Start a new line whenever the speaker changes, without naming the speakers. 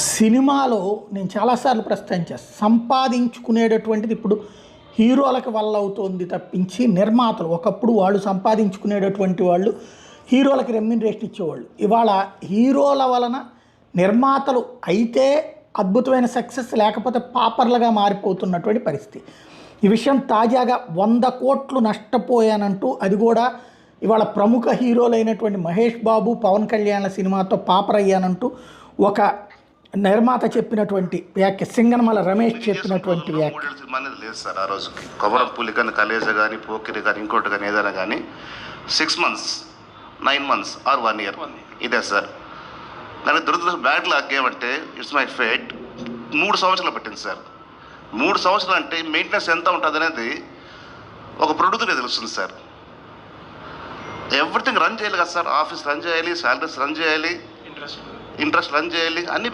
సినిమాలో నేను చాలాసార్లు ప్రస్తావించాను, సంపాదించుకునేటటువంటిది ఇప్పుడు హీరోలకు వల్ల అవుతోంది తప్పించి నిర్మాతలు ఒకప్పుడు వాళ్ళు సంపాదించుకునేటటువంటి వాళ్ళు హీరోలకి రెమ్యూనరేషన్ ఇచ్చేవాళ్ళు. ఇవాళ హీరోల వలన నిర్మాతలు అయితే అద్భుతమైన సక్సెస్, లేకపోతే పాపర్లుగా మారిపోతున్నటువంటి పరిస్థితి. ఈ విషయం తాజాగా 100 కోట్లు నష్టపోయానంటూ, అది కూడా ఇవాళ ప్రముఖ హీరోలైనటువంటి మహేష్ బాబు, పవన్ కళ్యాణ్ల సినిమాతో పాపర్ అయ్యానంటూ ఒక నిర్మాత చెప్పినటువంటి వ్యాఖ్య, సింగనమల రమేష్ చెప్పినటువంటి వ్యాఖ్య.
సినిమా అనేది లేదు సార్. ఆ రోజుకి కొమరం పులి కానీ, కలేజ కానీ, పోకిరి కానీ, ఇంకోటి కానీ, ఏదైనా కానీ 6 months, 9 months ఆర్ 1 year ఇదే సార్. కానీ దురదృష్టం బ్యాడ్ లక్ ఏమంటే, ఇట్స్ మై ఫేట్, 3 సంవత్సరాలు పట్టింది సార్. 3 సంవత్సరాలు అంటే మెయింటెనెన్స్ ఎంత ఉంటుంది అనేది ఒక ప్రొడ్యూసర్కి తెలుస్తుంది సార్. ఎవ్రీథింగ్ రన్ చేయాలి కదా సార్. ఆఫీస్ రన్ చేయాలి, శాలరీస్ రన్ చేయాలి, ఇంట్రెస్ట్ రన్ చేయాలి, అన్ని